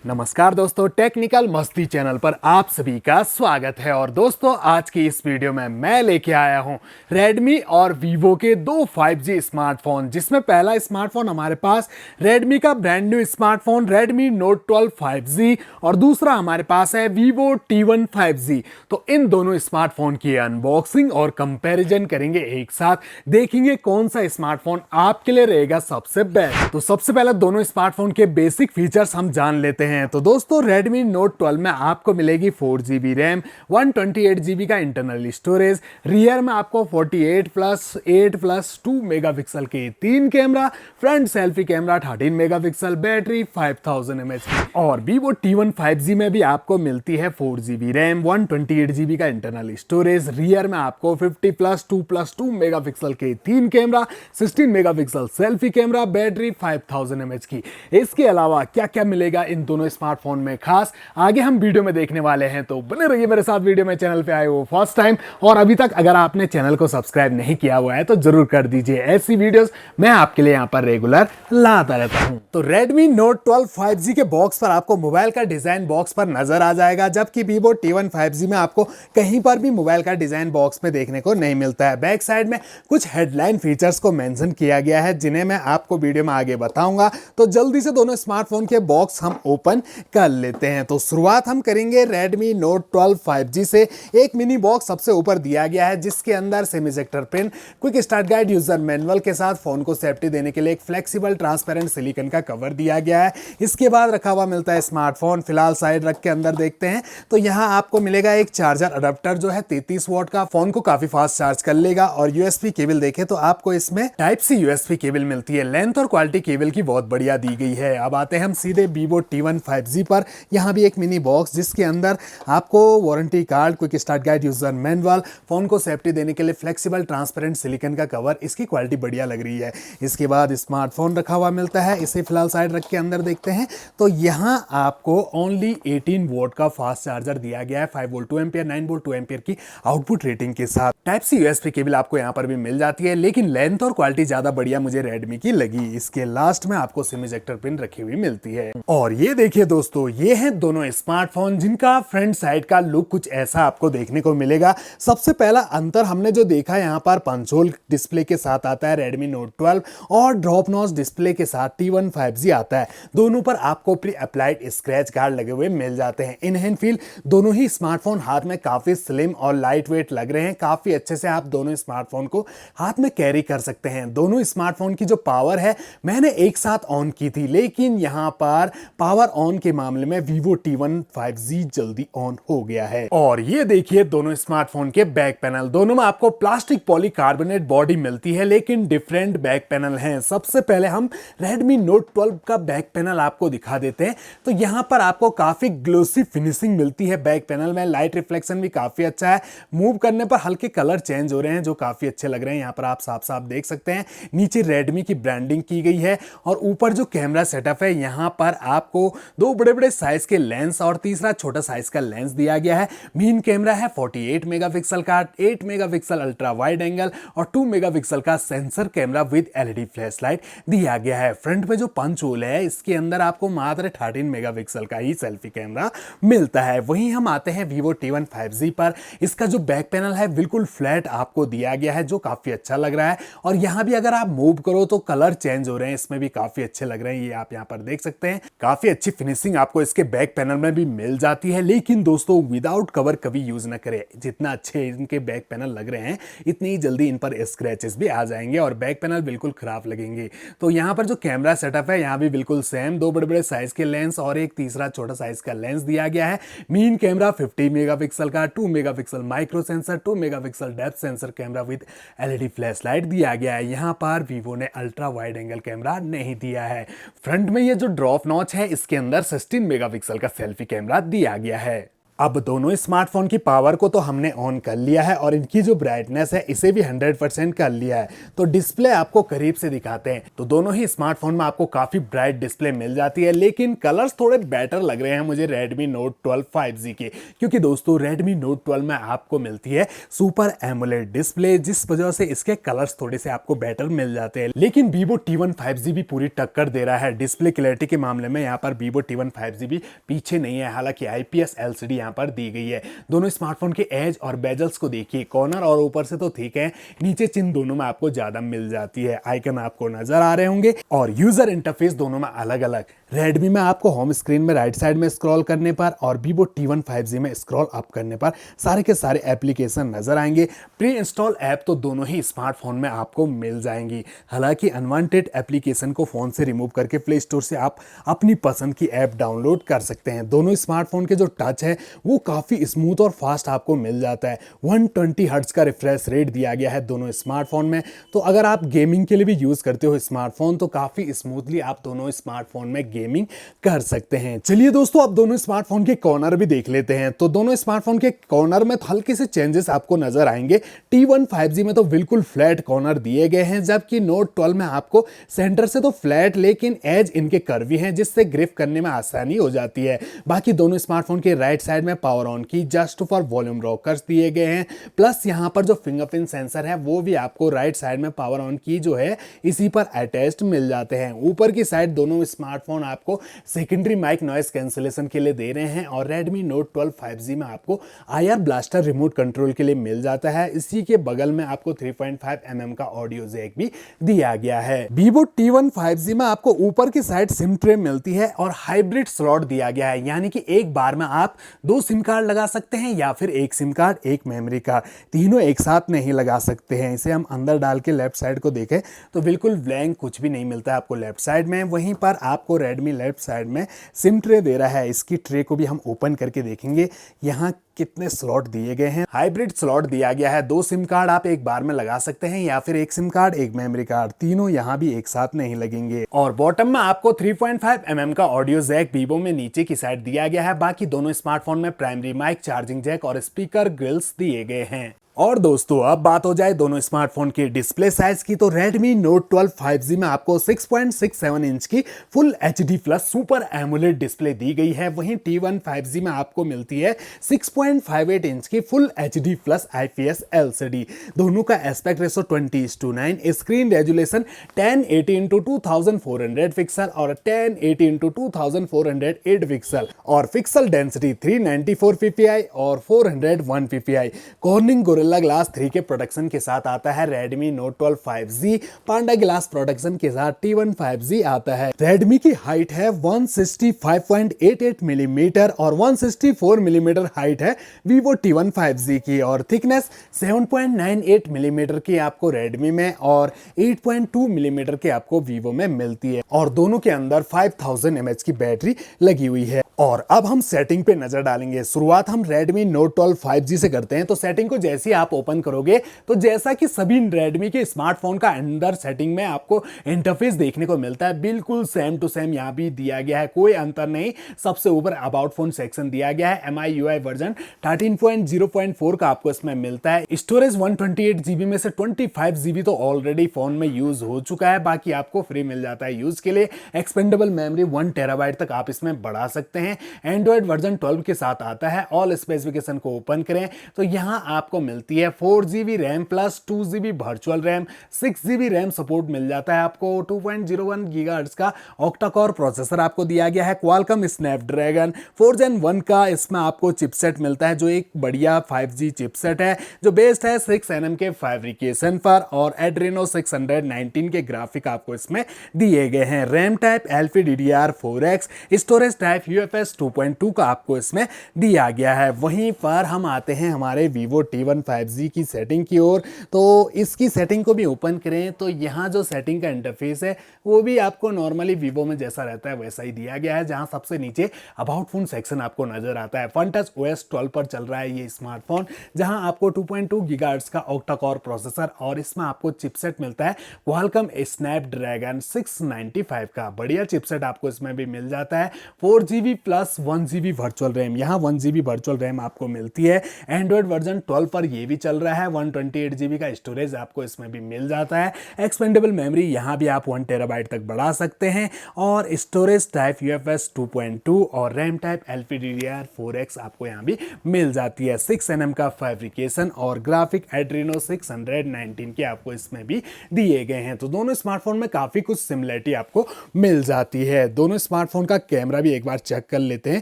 नमस्कार दोस्तों, टेक्निकल मस्ती चैनल पर आप सभी का स्वागत है। और दोस्तों, आज की इस वीडियो में मैं लेके आया हूं Redmi और Vivo के दो 5G स्मार्टफोन, जिसमें पहला स्मार्टफोन हमारे पास Redmi का brand new smartphone Redmi Note 12 5G और दूसरा हमारे पास है Vivo T1 5G। तो इन दोनों स्मार्टफोन की अनबॉक्सिंग और कंपैरिजन करेंगे एक साथ, देखेंगे कौन सा स्मार्टफोन आपके लिए रहेगा सबसे बेस्ट। तो सबसे पहले दोनों स्मार्टफोन के बेसिक फीचर्स हम जान लेते हैं। तो दोस्तों, Redmi Note 12 में आपको मिलेगी 4GB रैम, 128GB का इंटरनल स्टोरेज, रियर में आपको 48+8+2 मेगापिक्सल के 3 camera, front selfie camera 13 megapixel, battery 5000 mAh। और Vivo T1 5G में भी आपको मिलती है 4GB रैम, 128GB का इंटरनल स्टोरेज, रियर में आपको 50+2+2 मेगापिक्सल के 3 camera, 16 megapixel selfie camera, battery 5000 mAh की। इसके अलावा क्या क्या मिलेगा इन दोनों स्मार्टफोन में खास, आगे हम वीडियो में देखने वाले हैं। तो बने रहिए मेरे साथ वीडियो में। चैनल पे आए हो फर्स्ट टाइम और अभी तक अगर आपने चैनल को सब्सक्राइब नहीं किया हुआ है तो जरूर कर दीजिए। ऐसी वीडियोस मैं आपके लिए यहां पर रेगुलर लाता रहता हूं। तो Redmi Note 12 5G के बॉक्स पर आपको मोबाइल का डिजाइन बॉक्स पर नजर आ जाएगा, जबकि Vivo T1 5G में आपको कहीं पर भी मोबाइल का डिजाइन बॉक्स में देखने को नहीं मिलता है। बैक साइड में कुछ हेडलाइन फीचर्स को मेंशन किया गया है, जिन्हें मैं आपको वीडियो में आगे बताऊंगा। तो जल्दी से दोनों स्मार्टफोन के बॉक्स हम ओपन कर लेते हैं। तो शुरुआत हम करेंगे Redmi Note 12 5G से। एक मिनी बॉक्स सबसे ऊपर दिया गया है, जिसके अंदर SIM ejector pin, quick start guide, user manual के साथ फोन को सेफ्टी देने के लिए एक फ्लेक्सिबल ट्रांसपेरेंट सिलिकॉन का कवर दिया गया है। इसके बाद रखा हुआ मिलता है स्मार्टफोन। फिलहाल साइड रख के अंदर देखते हैं तो यहाँ आपको मिलेगा एक चार्जर अडेप्टर, जो है 33 वॉट का, फोन को काफी फास्ट चार्ज कर लेगा। और यूएसबी केबल देखें तो आपको इसमें टाइप सी यूएसबी केबल मिलती है। लेंथ और क्वालिटी केबल की बहुत बढ़िया दी गई है। अब आते हैं हम सीधे Vivo T1 5G पर। यहाँ भी एक मिनी बॉक्स, जिसके अंदर आपको warranty card, quick start guide, user manual, phone को सेफ्टी देने के लिए फ्लेक्सिबल ट्रांसपेरेंट सिलिकॉन का कवर। इसकी क्वालिटी बढ़िया लग रही है। इसके बाद स्मार्टफोन रखा हुआ मिलता है। इसे फिलहाल साइड रख के अंदर देखते हैं तो यहाँ आपको ओनली 18 वोल्ट का फास्ट चार्जर दिया गया है, 5 वोल्ट 2 एम्पियर, 9 वोल्ट 2 एम्पियर की आउटपुट रेटिंग के साथ। टाइप सी यूएसबी केबल आपको यहाँ पर भी मिल जाती है, लेकिन लेंथ और क्वालिटी ज्यादा बढ़िया मुझे Redmi की लगी। इसके लास्ट में आपको सिम इजेक्टर पिन रखी हुई मिलती है। और ये देखिए दोस्तों, ये हैं दोनों स्मार्टफोन, जिनका फ्रंट साइड का लुक कुछ ऐसा आपको देखने को मिलेगा। सबसे पहला अंतर हमने जो देखा, यहाँ पर पंच होल डिस्प्ले के साथ आता है Redmi Note 12 और ड्रॉप नॉच डिस्प्ले के साथ T1 5G आता है। दोनों पर आपको प्री अप्लाइड स्क्रैच गार्ड लगे हुए मिल जाते हैं। इन हैंड फील दोनों ही स्मार्टफोन हाथ में काफी स्लिम और लाइट वेट लग रहे हैं। काफी अच्छे से आप दोनों स्मार्टफोन को हाथ में कैरी कर सकते हैं। दोनों स्मार्टफोन की जो पावर है मैंने एक साथ ऑन की थी, लेकिन यहां पर पावर ऑन के मामले में Vivo T1 5G जल्दी ऑन हो गया है। और ये देखिए दोनों स्मार्टफोन के बैक पैनल, दोनों में आपको प्लास्टिक पॉलीकार्बोनेट बॉडी मिलती है, लेकिन डिफरेंट बैक पैनल हैं। सबसे पहले हम Redmi Note 12 का बैक पैनल आपको दिखा देते हैं। तो यहां पर आपको काफी ग्लोसी फिनिशिंग मिलती है। बैक पैनल में लाइट रिफ्लेक्शन भी काफी अच्छा है। मूव करने पर हल्के कलर चेंज हो रहे हैं, जो काफी अच्छे लग रहे हैं। यहां पर आप साफ साफ देख सकते हैं नीचे Redmi की ब्रांडिंग की गई है। और ऊपर जो कैमरा सेटअप है, यहां पर आपको दो बड़े बड़े साइज के लेंस और तीसरा छोटा साइज का लेंस दिया गया है। मेन कैमरा है 48 मेगापिक्सल का, 8 मेगापिक्सल अल्ट्रा वाइड एंगल और 2 मेगापिक्सल का sensor camera with LED flashlight दिया गया है। फ्रंट में जो पंच होल है, इसके अंदर आपको मात्र 13 मेगापिक्सल का ही सेल्फी कैमरा मिलता है। वहीं हम आते हैं Vivo T1 5G पर। इसका जो बैक पैनल है बिल्कुल फ्लैट आपको दिया गया है, जो काफी अच्छा लग रहा है। और यहां भी अगर आप मूव करो तो कलर चेंज हो रहे हैं, इसमें भी काफी अच्छे लग रहे हैं। ये आप यहां पर देख सकते हैं। काफी अच्छी फिनिशिंग आपको इसके बैक पैनल में भी मिल जाती है। लेकिन दोस्तों, विदाउट कवर कभी यूज ना करें। जितना अच्छे इनके बैक पैनल लग रहे हैं, इतनी जल्दी इन पर स्क्रैचेस भी आ जाएंगे और बैक पैनल बिल्कुल खराब लगेंगे। तो यहाँ पर जो कैमरा सेटअप है, यहाँ भी बिल्कुल सेम, दो बड़े बड़े साइज के लेंस और एक तीसरा छोटा साइज का लेंस दिया गया है। मेन कैमरा 50 मेगापिक्सल का, 2 megapixel micro sensor, 2 megapixel depth sensor camera with LED flashlight दिया गया है। यहाँ पर Vivo ने अल्ट्रा वाइड एंगल कैमरा नहीं दिया है। फ्रंट में ये जो ड्रॉप नॉच है, इसके अंदर 16 मेगापिक्सल का सेल्फी कैमरा दिया गया है। अब दोनों स्मार्टफोन की पावर को तो हमने ऑन कर लिया है और इनकी जो ब्राइटनेस है इसे भी 100% कर लिया है। तो डिस्प्ले आपको करीब से दिखाते हैं तो दोनों ही स्मार्टफोन में आपको काफी ब्राइट डिस्प्ले मिल जाती है, लेकिन कलर्स थोड़े बेटर लग रहे हैं मुझे Redmi Note 12 5G के, क्योंकि दोस्तों Redmi Note 12 में आपको मिलती है सुपर एमोलेड डिस्प्ले, जिस वजह से इसके कलर्स थोड़े से आपको बेटर मिल जाते हैं। लेकिन Vivo T1 5G भी पूरी टक्कर दे रहा है डिस्प्ले क्लैरिटी के मामले में। यहाँ पर Vivo T1 5G भी पीछे नहीं है, हालांकि IPS LCD यहाँ पर दी गई है। दोनों स्मार्टफोन के एज और बेजल्स को देखिए, कॉर्नर और ऊपर से तो ठीक है, नीचे चिन दोनों में आपको ज्यादा मिल जाती है। आइकन आपको नजर आ रहे होंगे और यूजर इंटरफेस दोनों में अलग अलग। Redmi में आपको होम स्क्रीन में राइट साइड में स्क्रॉल करने पर और Vivo T1 5G में स्क्रॉल अप करने पर सारे के सारे एप्लीकेशन नजर आएंगे। प्री इंस्टॉल ऐप तो दोनों ही स्मार्टफोन में आपको मिल जाएंगी। हालांकि अनवांटेड एप्लीकेशन को फोन से रिमूव करके प्ले स्टोर से आप अपनी पसंद की ऐप डाउनलोड कर सकते हैं। दोनों स्मार्टफोन के जो टच है वो काफी स्मूथ और फास्ट आपको मिल जाता है। 120 हर्ट्ज का रिफ्रेश रेट दिया गया है दोनों स्मार्टफोन में। तो अगर आप गेमिंग के लिए भी यूज करते हो स्मार्टफोन तो काफी स्मूथली आप दोनों स्मार्टफोन में गेमिंग कर सकते हैं। चलिए दोस्तों, अब दोनों स्मार्टफोन के कॉर्नर भी देख लेते हैं। तो दोनों स्मार्टफोन के कॉर्नर में हल्के से चेंजेस आपको नजर आएंगे। T1 5G में तो बिल्कुल फ्लैट कॉर्नर दिए गए हैं, जबकि Note 12 में आपको सेंटर से तो फ्लैट लेकिन एज इनके कर्वी हैं, जिससे ग्रिप करने में आसानी हो जाती है। बाकी दोनों स्मार्टफोन के राइट साइड में पावर ऑन की, जस्ट फॉर वॉल्यूम रॉकर्स दिए गए हैं। प्लस यहाँ पर जो फिंगरप्रिंट सेंसर है वो भी आपको राइट साइड में पावर ऑन की जो है इसी पर अटैच्ड मिल जाते हैं। ऊपर की साइड दोनों स्मार्टफोन आपको सेकेंडरी माइक नॉइस कैंसिलेशन के लिए दे रहे हैं और Redmi Note 12 5G में आपको IR ब्लास्टर रिमोट कंट्रोल के लिए मिल जाता है। इसी के बगल में आपको 3.5 mm का ऑडियो जैक भी दिया गया है। Vivo T1 5G में आपको ऊपर की साइड सिम ट्रे मिलती है और हाइब्रिड स्लॉट दिया गया है, यानी कि एक बार में आप 2 सिम कार्ड लगा सकते हैं या फिर एक सिम कार्ड एक मेमोरी कार्ड, तीनों एक साथ नहीं लगा सकते हैं। इसे हम अंदर डाल के लेफ्ट साइड को देखें तो बिल्कुल ब्लैंक कुछ भी नहीं मिलता है आपको लेफ्ट साइड में। वहीं पर आपको Redmi लेफ्ट साइड में सिम ट्रे दे रहा है। इसकी ट्रे को भी हम ओपन करके देखेंगे यहाँ कितने स्लॉट दिए गए हैं। हाइब्रिड स्लॉट दिया गया है, 2 सिम कार्ड आप एक बार में लगा सकते हैं या फिर एक सिम कार्ड एक मेमोरी कार्ड, तीनों यहाँ भी एक साथ नहीं लगेंगे। और बॉटम में आपको 3.5 mm का ऑडियो जैक Vivo में नीचे की साइड दिया गया है। बाकी दोनों स्मार्टफोन में प्राइमरी माइक, चार्जिंग जैक और स्पीकर ग्रिल्स दिए गए हैं। और दोस्तों, अब बात हो जाए दोनों स्मार्टफोन के डिस्प्ले साइज की, तो Redmi Note 12 5G में आपको 6.67 इंच की full HD plus super AMOLED display दी गई है। वहीं T1 5G में आपको मिलती है 6.58 इंच की full HD plus IPS LCD। दोनों का aspect ratio 20:9, screen resolution 1080x2400 pixel और 1080x2408 पिक्सल और पिक्सल डेंसिटी 394 ppi और 401 ppi। कॉर्निंग गोरिल्ला ग्लास 3 के प्रोडक्शन के साथ आता है Redmi Note 12 5G। पांडा ग्लास प्रोडक्शन के साथ T1 5G आता है। Redmi की हाइट है 165.88 मिलीमीटर और 164 मिलीमीटर हाइट है Vivo T1 5G की, और थिकनेस 7.98 मिलीमीटर की आपको Redmi में और 8.2 मिलीमीटर की आपको Vivo में मिलती है। और दोनों के अंदर 5000 mAh की बैटरी लगी हुई है। और अब हम सेटिंग पे नजर डालेंगे। शुरुआत हम Redmi Note 12 5G से करते हैं। तो सेटिंग को जैसे ही आप ओपन करोगे तो जैसा कि सभी Redmi के स्मार्टफोन का अंदर सेटिंग में आपको इंटरफेस देखने को मिलता है, बिल्कुल सेम टू सेम यहाँ भी दिया गया है, कोई अंतर नहीं। सबसे ऊपर अबाउट फोन सेक्शन दिया गया है। MIUI वर्जन 13.0.4 का आपको इसमें मिलता है। स्टोरेज 128 GB में से 25 GB तो ऑलरेडी फोन में यूज हो चुका है, बाकी आपको फ्री मिल जाता है यूज के लिए। एक्सपेंडेबल मेमोरी 1 TB तक आप इसमें बढ़ा सकते हैं। एंड्रॉइड वर्जन 12 के साथ आता है। ऑल स्पेसिफिकेशन को ओपन करें तो यहां आपको मिलती है 4GB RAM plus 2GB virtual RAM, 6GB RAM support मिल जाता है आपको। 2.01 GHz का ऑक्टा कोर प्रोसेसर आपको दिया गया है। क्वालकॉम स्नैपड्रैगन 4 Gen 1 का इसमें आपको चिपसेट मिलता है, जो एक बढ़िया 5G चिपसेट है जो बेस्ड है 6 nm के फैब्रिकेशन पर, और एड्रेनो 619 के ग्राफिक आपको इसमें दिए गए हैं। RAM type LPDDR4X, storage type UFS 2.2 का आपको इसमें दिया गया है। वहीं पर हम आते हैं हमारे Vivo T1 5G की सेटिंग की ओर। तो इसकी सेटिंग को भी ओपन करें तो यहाँ जो सेटिंग का इंटरफेस है वो भी आपको नॉर्मली Vivo में जैसा रहता है वैसा ही दिया गया है, जहाँ सबसे नीचे अबाउट फोन सेक्शन आपको नजर आता है। FunTouch OS 12 पर चल रहा है ये स्मार्टफोन, जहाँ आपको 2.2 GHz का ऑक्टा कोर प्रोसेसर और इसमें आपको चिपसेट मिलता है Qualcomm स्नैपड्रैगन 695 का। बढ़िया चिपसेट आपको इसमें भी मिल जाता है। 4GB plus 1 GB virtual RAM. यहाँ 1 GB वर्चुअल रैम आपको मिलती है। एंड्रॉयड वर्जन 12 पर ये भी चल रहा है। 128 GB का स्टोरेज आपको इसमें भी मिल जाता है। एक्सपेंडेबल मेमोरी यहाँ भी आप 1 TB तक बढ़ा सकते हैं और स्टोरेज टाइप UFS 2.2 और रैम टाइप LPDDR4X आपको यहाँ भी मिल जाती है। 6nm का फैब्रिकेशन और ग्राफिक एड्रीनो 619 के आपको इसमें भी दिए गए हैं। तो दोनों स्मार्टफोन में काफ़ी कुछ सिमिलरिटी आपको मिल जाती है। दोनों स्मार्टफोन का कैमरा भी एक बार चेक कर लेते हैं।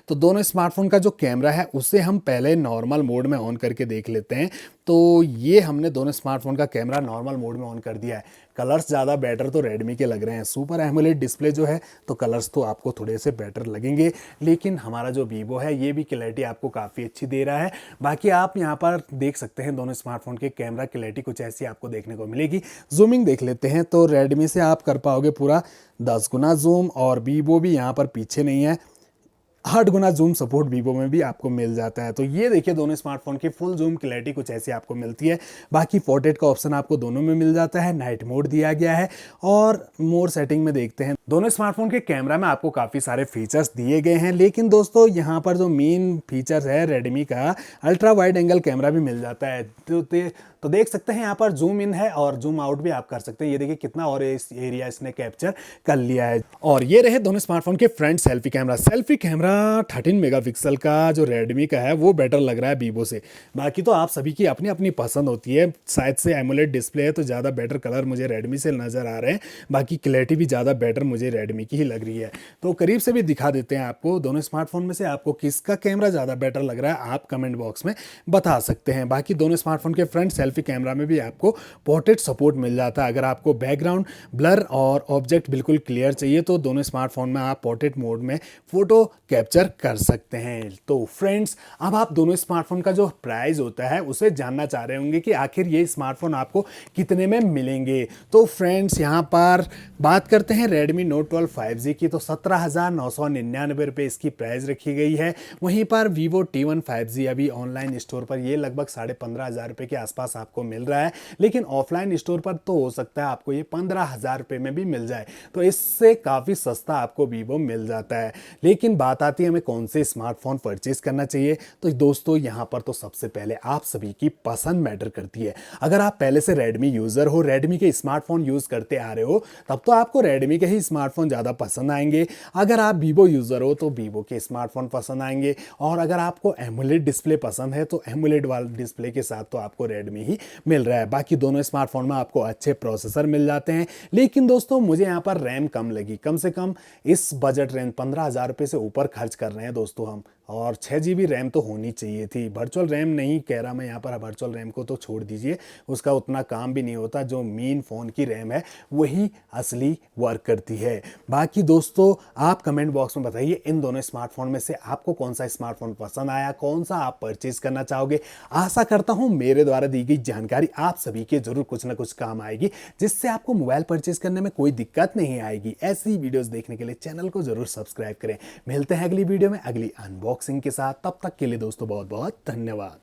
तो दोनों स्मार्टफोन का जो कैमरा है उसे हम पहले नॉर्मल मोड में ऑन करके देख लेते हैं। तो ये हमने दोनों स्मार्टफोन का कैमरा नॉर्मल मोड में ऑन कर दिया है। कलर्स ज़्यादा बेटर तो रेडमी के लग रहे हैं। सुपर एमोलेड डिस्प्ले जो है तो कलर्स तो आपको थोड़े से बेटर लगेंगे, लेकिन हमारा जो वीवो है ये भी क्लैरिटी आपको काफ़ी अच्छी दे रहा है। बाकी आप यहाँ पर देख सकते हैं दोनों स्मार्टफोन के कैमरा क्लैरिटी कुछ ऐसी आपको देखने को मिलेगी। जूमिंग देख लेते हैं तो रेडमी से आप कर पाओगे पूरा 10 गुना जूम और वीवो भी यहाँ पर पीछे नहीं है। 8 गुना जूम सपोर्ट वीवो में भी आपको मिल जाता है। तो ये देखिए दोनों स्मार्टफोन की फुल जूम क्लैरिटी कुछ ऐसी आपको मिलती है। बाकी पोर्ट्रेट का ऑप्शन आपको दोनों में मिल जाता है। नाइट मोड दिया गया है और मोर सेटिंग में देखते हैं। दोनों स्मार्टफोन के कैमरा में आपको काफ़ी सारे फीचर्स दिए गए हैं, लेकिन दोस्तों यहाँ पर जो मेन फीचर्स है रेडमी का अल्ट्रा वाइड एंगल कैमरा भी मिल जाता है। तो देख सकते हैं यहाँ पर जूम इन है और जूम आउट भी आप कर सकते हैं। ये देखिए कितना और इस एरिया इसने कैप्चर कर लिया है। और ये रहे दोनों स्मार्टफोन के front selfie camera. Selfie camera 13 megapixel का जो रेडमी का है वो बेटर लग रहा है वीवो से। बाकी तो आप सभी की अपनी अपनी पसंद होती है। शायद से एमोलेड डिस्प्ले है तो ज़्यादा बेटर कलर मुझे रेडमी से नज़र आ रहे हैं। बाकी क्लैरिटी भी ज़्यादा बेटर मुझे रेडमी की ही लग रही है। तो करीब से भी दिखा देते हैं आपको दोनों स्मार्टफोन में से आपको किसका कैमरा ज़्यादा बेटर लग रहा है, आप कमेंट बॉक्स में बता सकते हैं। बाकी दोनों स्मार्टफोन के फ्रंट सेल्फी कैमरा में भी आपको पोर्ट्रेट सपोर्ट मिल जाता है। अगर आपको बैकग्राउंड ब्लर और ऑब्जेक्ट बिल्कुल क्लियर चाहिए तो दोनों स्मार्टफोन में आप पोर्ट्रेट मोड में फोटो कैप्चर कर सकते हैं। तो फ्रेंड्स, अब आप दोनों स्मार्टफोन का जो प्राइस होता है उसे जानना चाह रहे होंगे कि आखिर ये स्मार्टफोन आपको कितने में मिलेंगे। तो फ्रेंड्स, यहाँ पर बात करते हैं रेडमी नोट 12 5G की। तो 17,999 रुपये इसकी प्राइस रखी गई है। वहीं पर वीवो T1 5G अभी ऑनलाइन स्टोर पर ये लगभग 15,500 रुपये के आसपास आपको मिल रहा है, लेकिन ऑफलाइन स्टोर पर तो हो सकता है आपको ये 15,000 रुपये में भी मिल जाए। तो इससे काफ़ी सस्ता आपको वीवो मिल जाता है। लेकिन बात आती है हमें कौन से स्मार्टफोन परचेज करना चाहिए। तो दोस्तों यहाँ पर तो सबसे पहले आप सभी की पसंद मैटर करती है। अगर आप पहले से रेडमी यूज़र हो, रेडमी के स्मार्टफोन यूज़ करते आ रहे हो, तब तो आपको रेडमी के ही स्मार्टफोन ज़्यादा पसंद आएंगे। अगर आप वीवो यूज़र हो तो वीवो के स्मार्टफोन पसंद आएंगे। और अगर आपको एमोलेड डिस्प्ले पसंद है तो एमोलेड वाले डिस्प्ले के साथ तो आपको रेडमी ही मिल रहा है। बाकी दोनों स्मार्टफोन में आपको अच्छे प्रोसेसर मिल जाते हैं। लेकिन दोस्तों मुझे यहाँ पर रैम कम लगी। कम से कम इस बजट रेंज 15,000 रुपये से ऊपर खर्च कर रहे हैं दोस्तों हम, और 6 GB रैम तो होनी चाहिए थी। वर्चुअल रैम नहीं कह रहा मैं यहाँ पर, वर्चुअल रैम को तो छोड़ दीजिए, उसका उतना काम भी नहीं होता। जो मेन फ़ोन की रैम है वही असली वर्क करती है। बाकी दोस्तों आप कमेंट बॉक्स में बताइए इन दोनों स्मार्टफोन में से आपको कौन सा स्मार्टफोन पसंद आया, कौन सा आप परचेज करना चाहोगे। आशा करता हूँ मेरे द्वारा दी गई जानकारी आप सभी के जरूर कुछ ना कुछ काम आएगी, जिससे आपको मोबाइल परचेज करने में कोई दिक्कत नहीं आएगी। ऐसी वीडियोस देखने के लिए चैनल को जरूर सब्सक्राइब करें। मिलते हैं अगली वीडियो में अगली अनबॉक्सिंग के साथ। तब तक के लिए दोस्तों बहुत बहुत धन्यवाद।